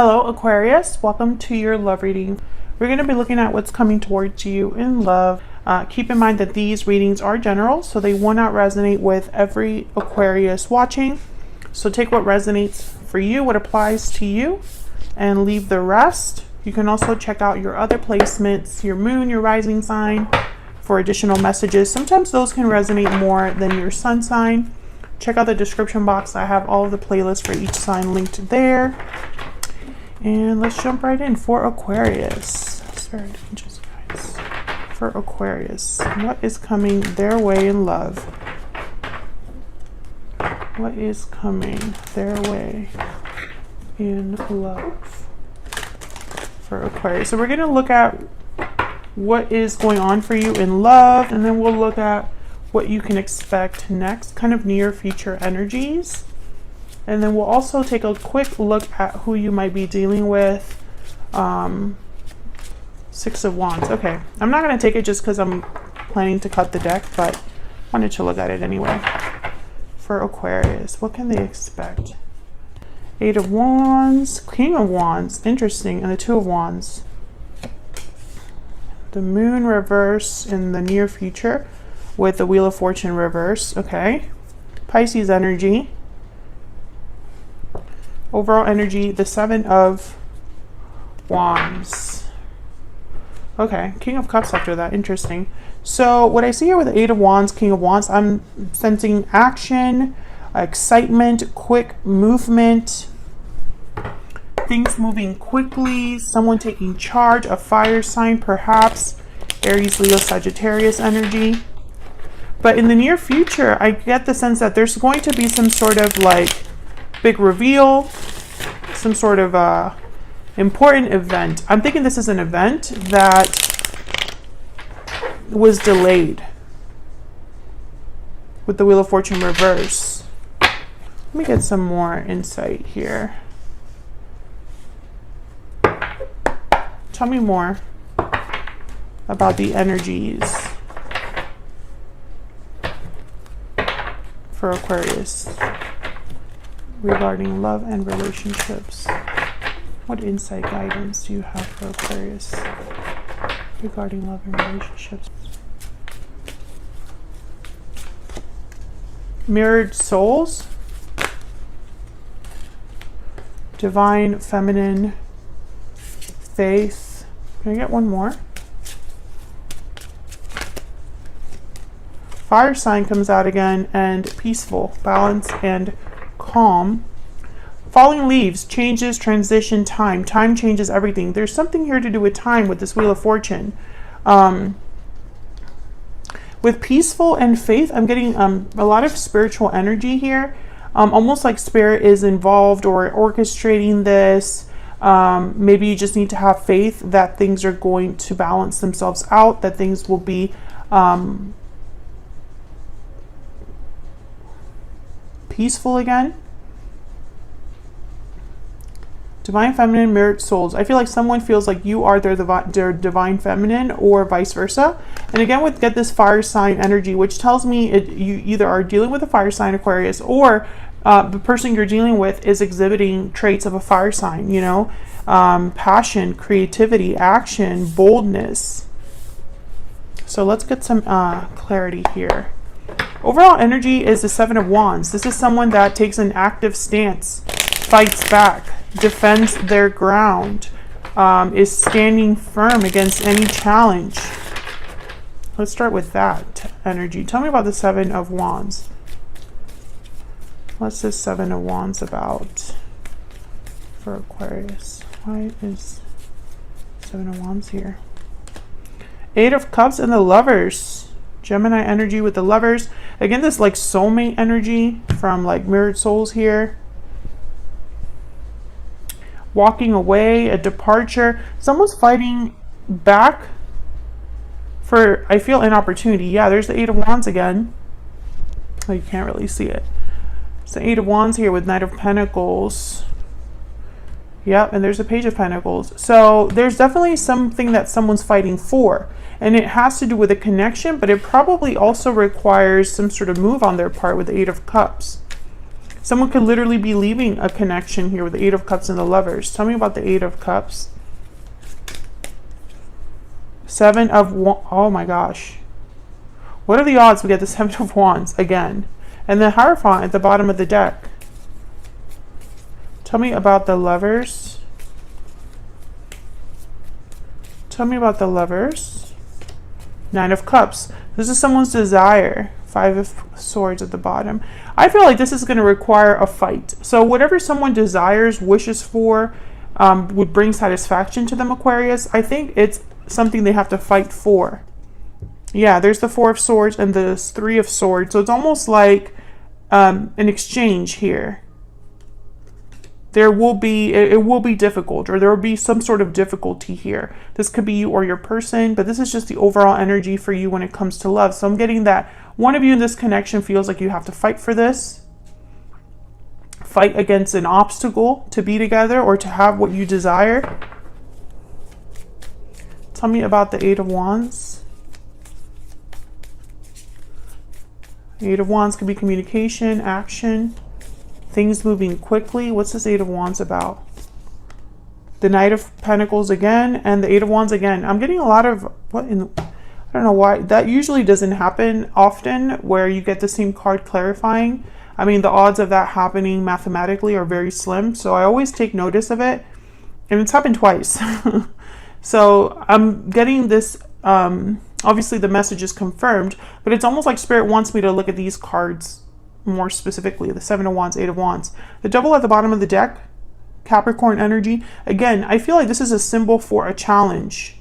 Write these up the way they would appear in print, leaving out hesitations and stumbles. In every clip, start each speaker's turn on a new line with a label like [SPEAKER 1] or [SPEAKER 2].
[SPEAKER 1] Hello Aquarius, welcome to your love reading. We're going to be looking at what's coming towards you in love. Keep in mind that these readings are general, so they will not resonate with every Aquarius watching. So take what resonates for you, what applies to you, and leave the rest. You can also check out your other placements, your moon, your rising sign, for additional messages. Sometimes those can resonate more than your sun sign. Check out the description box. I have all of the playlists for each sign linked there. And let's jump right in for Aquarius. Spirit angels, guys. For Aquarius, what is coming their way in love? What is coming their way in love for Aquarius? So we're going to look at what is going on for you in love, and then we'll look at what you can expect next, kind of near future energies. And then we'll also take a quick look at who you might be dealing with. Six of Wands. Okay, I'm not going to take it just because I'm planning to cut the deck, but wanted to look at it anyway. For Aquarius, what can they expect? Eight of Wands, King of Wands, interesting, and the Two of Wands. The Moon reverse in the near future with the Wheel of Fortune reverse. Okay. Pisces energy. Overall energy, the Seven of Wands. Okay, King of Cups after that. Interesting. So what I see here with the Eight of Wands, King of Wands, I'm sensing action, excitement, quick movement, things moving quickly, someone taking charge, a fire sign perhaps, Aries, Leo, Sagittarius energy. But in the near future, I get the sense that there's going to be some sort of like big reveal, some sort of important event. I'm thinking this is an event that was delayed with the Wheel of Fortune reverse. Let me get some more insight here. Tell me more about the energies for Aquarius regarding love and relationships. What insight guidance do you have for Aquarius regarding love and relationships? Mirrored souls, divine feminine, faith. Can I get one more? Fire sign comes out again, and peaceful, balance, and calm. Falling leaves, changes, transition, time. Time changes everything. There's something here to do with time with this Wheel of Fortune. With peaceful and faith, I'm getting a lot of spiritual energy here. Almost like spirit is involved or orchestrating this. Maybe you just need to have faith that things are going to balance themselves out, that things will be peaceful again. Divine feminine, mirrored souls. I feel like someone feels like you are their divine feminine, or vice versa. And again, get this fire sign energy, which tells me you either are dealing with a fire sign, Aquarius, or the person you're dealing with is exhibiting traits of a fire sign, you know, passion, creativity, action, boldness. So let's get some clarity here. Overall energy is the Seven of Wands. This is someone that takes an active stance, fights back, defends their ground, is standing firm against any challenge. Let's start with that energy. Tell me about the Seven of Wands. What's this Seven of Wands about for Aquarius? Why is Seven of Wands here? Eight of Cups and the Lovers. Gemini energy with the Lovers. Again, this like soulmate energy from like mirrored souls here. Walking away, a departure. Someone's fighting back for, I feel, an opportunity. Yeah, there's the Eight of Wands again. Oh, you can't really see it. It's the Eight of Wands here with Knight of Pentacles. Yep, and there's the Page of Pentacles. So there's definitely something that someone's fighting for. And it has to do with a connection, but it probably also requires some sort of move on their part with the Eight of Cups. Someone could literally be leaving a connection here with the Eight of Cups and the Lovers. Tell me about the Eight of Cups. Seven of Wands. Oh my gosh. What are the odds we get the Seven of Wands again? And the Hierophant at the bottom of the deck. Tell me about the Lovers. Tell me about the Lovers. Nine of Cups. This is someone's desire. Five of Swords at the bottom. I feel like this is going to require a fight. So whatever someone desires, wishes for, would bring satisfaction to them, Aquarius. I think it's something they have to fight for. Yeah, there's the Four of Swords and the Three of Swords. So it's almost like an exchange here. There will be, it will be difficult, or there will be some sort of difficulty here. This could be you or your person, but this is just the overall energy for you when it comes to love. So I'm getting that one of you in this connection feels like you have to fight for this. Fight against an obstacle to be together or to have what you desire. Tell me about the Eight of Wands. Eight of Wands could be communication, action, things moving quickly. What's this Eight of Wands about? The Knight of Pentacles again, and the Eight of Wands again. I'm getting a lot of, I don't know why. That usually doesn't happen often, where you get the same card clarifying. I mean, the odds of that happening mathematically are very slim. So I always take notice of it. And it's happened twice. So I'm getting this, obviously the message is confirmed, but it's almost like Spirit wants me to look at these cards more specifically. The Seven of Wands, Eight of Wands. The Devil at the bottom of the deck, Capricorn energy. Again, I feel like this is a symbol for a challenge.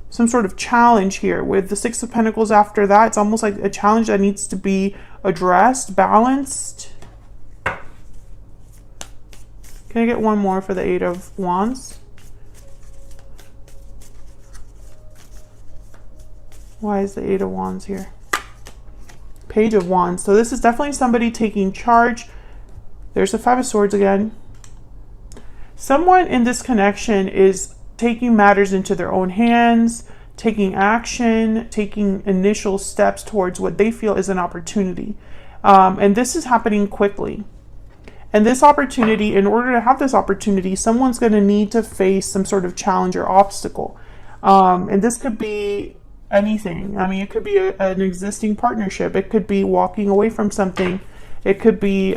[SPEAKER 1] Some sort of challenge here. With the Six of Pentacles after that, it's almost like a challenge that needs to be addressed, balanced. Can I get one more for the Eight of Wands? Why is the Eight of Wands here? Page of Wands. So this is definitely somebody taking charge. There's the Five of Swords again. Someone in this connection is taking matters into their own hands, taking action, taking initial steps towards what they feel is an opportunity. And this is happening quickly. And this opportunity, in order to have this opportunity, someone's going to need to face some sort of challenge or obstacle. And this could be anything. I mean, it could be an existing partnership. It could be walking away from something. It could be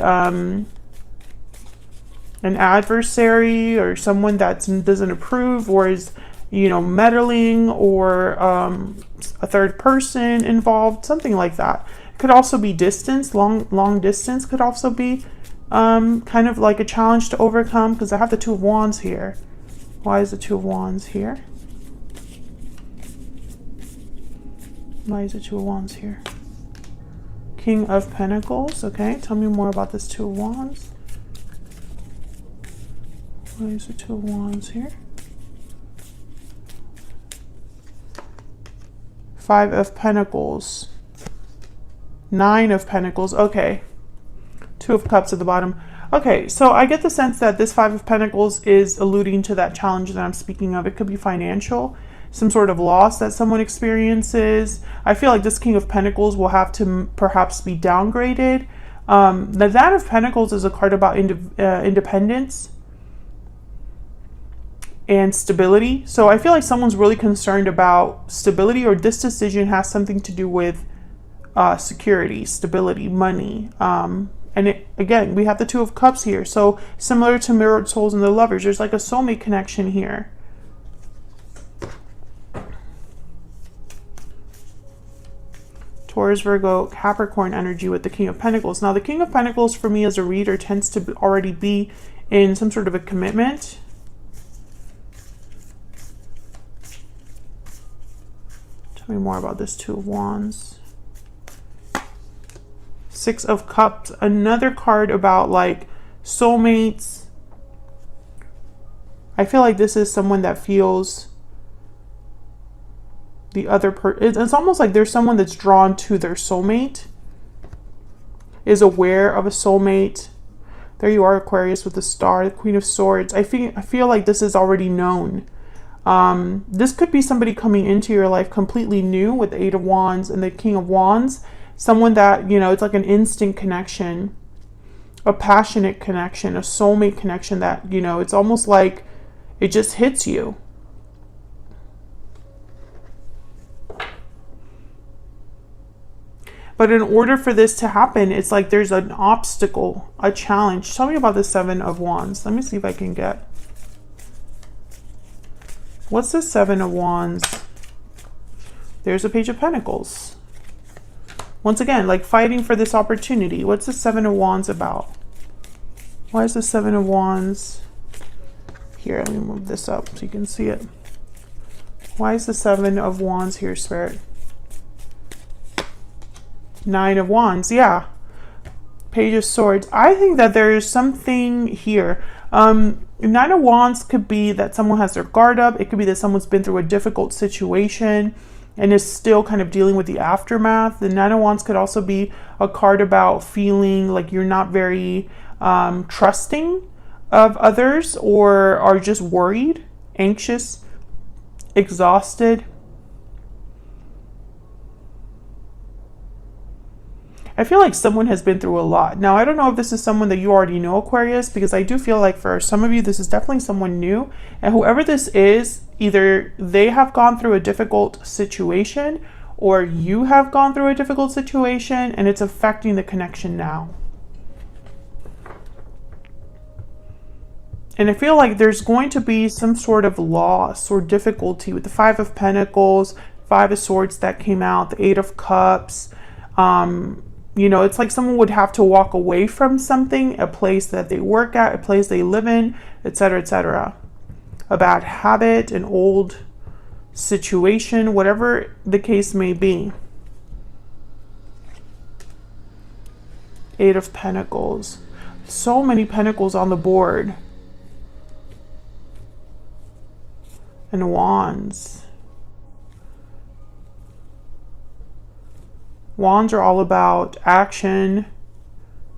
[SPEAKER 1] an adversary or someone that doesn't approve or is, you know, meddling, or a third person involved, something like that. It could also be distance, long distance could also be kind of like a challenge to overcome, because I have the Two of Wands here. Why is the Two of Wands here? Why is the Two of Wands here? King of Pentacles. Okay, tell me more about this Two of Wands. Why is the Two of Wands here? Five of Pentacles. Nine of Pentacles. Okay. Two of Cups at the bottom. Okay, so I get the sense that this Five of Pentacles is alluding to that challenge that I'm speaking of. It could be financial, some sort of loss that someone experiences. I feel like this King of Pentacles will have to perhaps be downgraded. The Nine of Pentacles is a card about independence and stability. So I feel like someone's really concerned about stability, or this decision has something to do with security, stability, money. And again, we have the Two of Cups here. So similar to Mirrored Souls and the Lovers, there's like a soulmate connection here. Taurus, Virgo, Capricorn energy with the King of Pentacles. Now the King of Pentacles for me as a reader tends to already be in some sort of a commitment. Tell me more about this Two of Wands. Six of Cups, another card about like soulmates. I feel like this is someone that feels the other person. It's almost like there's someone that's drawn to their soulmate, is aware of a soulmate. There you are, Aquarius, with the Star, the Queen of Swords. I feel like this is already known. This could be somebody coming into your life completely new with the Eight of Wands and the King of Wands. Someone that, you know, it's like an instant connection. a passionate connection, a soulmate connection that, you know, it's almost like it just hits you. But in order for this to happen, it's like there's an obstacle, a challenge. Tell me about the Seven of Wands. Let me see if I can get. What's the Seven of Wands? There's a Page of Pentacles. Once again, like fighting for this opportunity. What's the Seven of Wands about? Why is the Seven of Wands? Here, let me move this up so you can see it. Why is the Seven of Wands here, Spirit? Nine of Wands, yeah. Page of Swords. I think that there is something here. Nine of Wands could be that someone has their guard up. It could be that someone's been through a difficult situation and is still kind of dealing with the aftermath. The Nine of Wands could also be a card about feeling like you're not very trusting of others, or are just worried, anxious, exhausted. I feel like someone has been through a lot. Now, I don't know if this is someone that you already know, Aquarius, because I do feel like for some of you, this is definitely someone new. And whoever this is, either they have gone through a difficult situation or you have gone through a difficult situation and it's affecting the connection now. And I feel like there's going to be some sort of loss or difficulty with the Five of Pentacles, Five of Swords that came out, the Eight of Cups. You know, it's like someone would have to walk away from something, a place that they work at, a place they live in, etc., etc. A bad habit, an old situation, whatever the case may be. Eight of Pentacles. So many pentacles on the board. And Wands. Wands are all about action,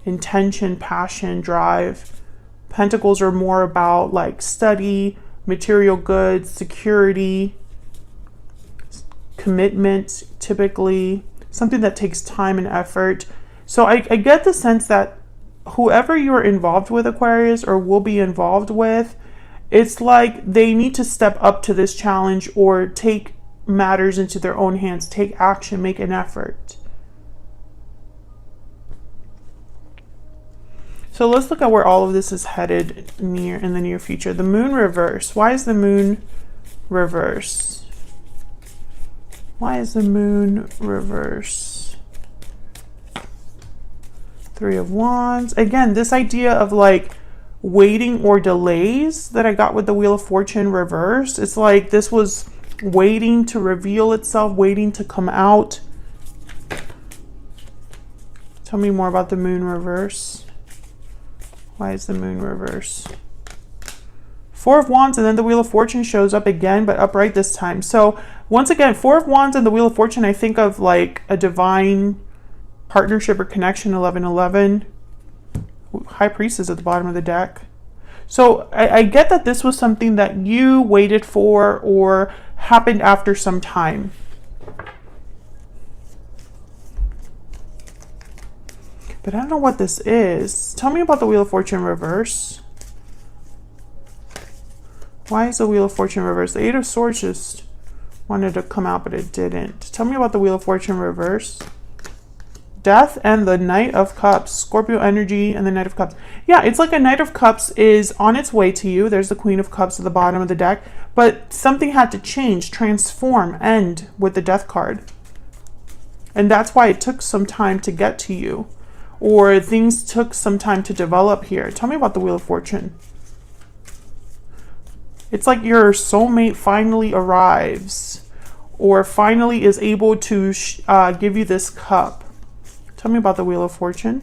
[SPEAKER 1] intention, passion, drive. Pentacles are more about like study, material goods, security, commitment, typically something that takes time and effort. So I get the sense that whoever you're involved with, Aquarius, or will be involved with, it's like they need to step up to this challenge or take matters into their own hands, take action, make an effort. So let's look at where all of this is headed in the near future. The Moon reverse. Why is the Moon reverse? Why is the Moon reverse? Three of Wands. Again, this idea of like waiting or delays that I got with the Wheel of Fortune reverse. It's like this was waiting to reveal itself, waiting to come out. Tell me more about the Moon reverse. Why is the Moon reverse? Four of Wands, and then the Wheel of Fortune shows up again, but upright this time. So once again, Four of Wands and the Wheel of Fortune, I think of like a divine partnership or connection, 1111. High Priestess at the bottom of the deck. So I get that this was something that you waited for or happened after some time. But I don't know what this is. Tell me about the Wheel of Fortune reverse. Why is the Wheel of Fortune reverse? The Eight of Swords just wanted to come out, but it didn't. Tell me about the Wheel of Fortune reverse. Death and the Knight of Cups. Scorpio energy and the Knight of Cups. Yeah, it's like a Knight of Cups is on its way to you. There's the Queen of Cups at the bottom of the deck. But something had to change, transform, end with the Death card. And that's why it took some time to get to you. Or things took some time to develop here. Tell me about the Wheel of Fortune. It's like your soulmate finally arrives. Or finally is able to give you this cup. Tell me about the Wheel of Fortune.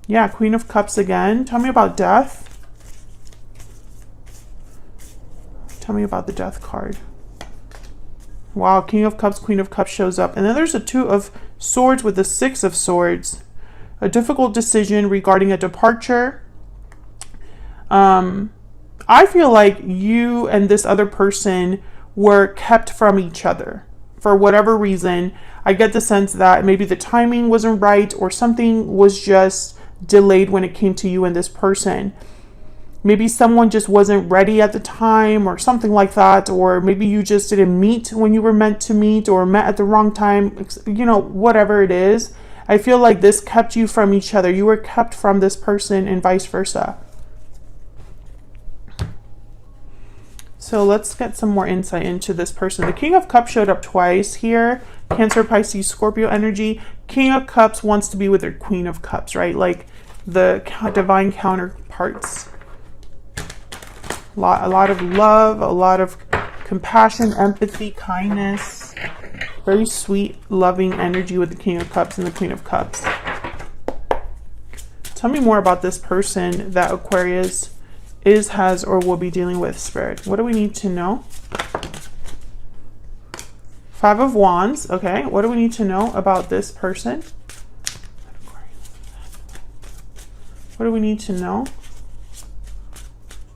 [SPEAKER 1] Yeah, Queen of Cups again. Tell me about death. Tell me about the Death card. Wow, King of Cups, Queen of Cups shows up. And then there's a Two of Swords with the Six of Swords. A difficult decision regarding a departure. I feel like you and this other person were kept from each other for whatever reason. I get the sense that maybe the timing wasn't right or something was just delayed when it came to you and this person. Maybe someone just wasn't ready at the time or something like that, or maybe you just didn't meet when you were meant to meet, or met at the wrong time, you know, whatever it is. I feel like this kept you from each other. You were kept from this person and vice versa. So let's get some more insight into this person. The King of Cups showed up twice here. Cancer, Pisces, Scorpio energy. King of Cups wants to be with their Queen of Cups, right? Like the divine counterparts. A lot of love, a lot of compassion, empathy, kindness. Very sweet, loving energy with the King of Cups and the Queen of Cups. Tell me more about this person that Aquarius is, has, or will be dealing with, Spirit. What do we need to know? Five of Wands. Okay, what do we need to know about this person? What do we need to know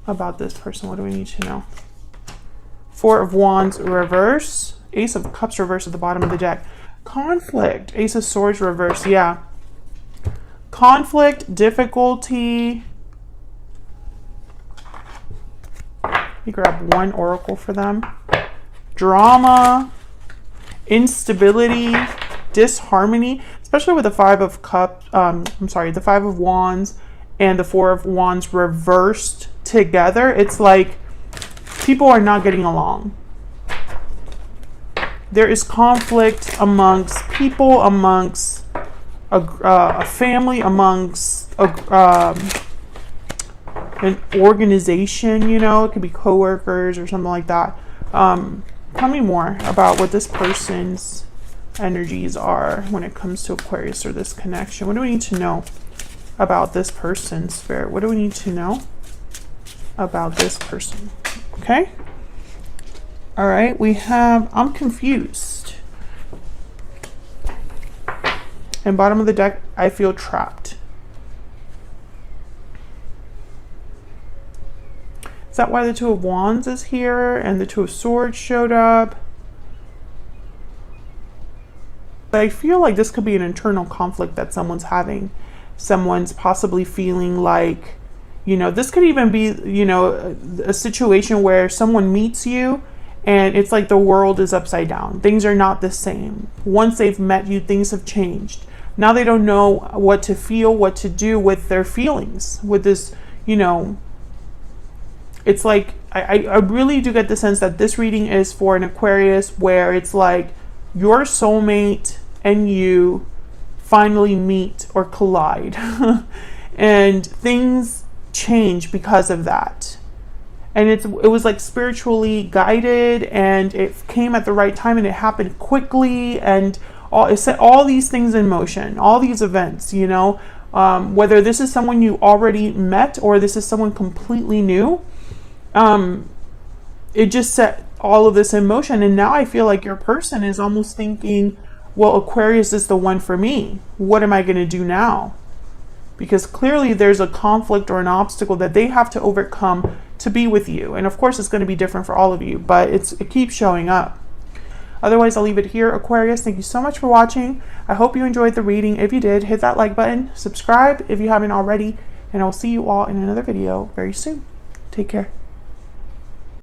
[SPEAKER 1] about this person? What do we need to know? Four of Wands reverse. Ace of Cups reverse at the bottom of the deck. Conflict. Ace of Swords reverse. Yeah. Conflict, difficulty. You grab one oracle for them. Drama, instability, disharmony, especially with the Five of Cups. The Five of Wands and the Four of Wands reversed together. It's like people are not getting along. There is conflict amongst people, amongst a family, amongst an organization, you know, it could be coworkers or something like that. Tell me more about what this person's energies are when it comes to Aquarius or this connection. What do we need to know about this person, Spirit? What do we need to know about this person? Okay. All right. We have, I'm confused. And bottom of the deck, I feel trapped. Is that why the Two of Wands is here and the Two of Swords showed up? But I feel like this could be an internal conflict that someone's having. Someone's possibly feeling like, you know, this could even be, you know, a situation where someone meets you and it's like the world is upside down. Things are not the same. Once they've met you, things have changed. Now they don't know what to feel, what to do with their feelings, with this, you know. It's like, I really do get the sense that this reading is for an Aquarius where it's like your soulmate and you finally meet or collide. And things change because of that. And it was like spiritually guided and it came at the right time and it happened quickly and it set all these things in motion, all these events, you know, whether this is someone you already met or this is someone completely new. It just set all of this in motion. And now I feel like your person is almost thinking, well, Aquarius is the one for me. What am I going to do now? Because clearly there's a conflict or an obstacle that they have to overcome to be with you. And of course it's going to be different for all of you, but it keeps showing up. Otherwise, I'll leave it here, Aquarius. Thank you so much for watching. I hope you enjoyed the reading. If you did, hit that like button, subscribe if you haven't already, and I'll see you all in another video very soon. Take care.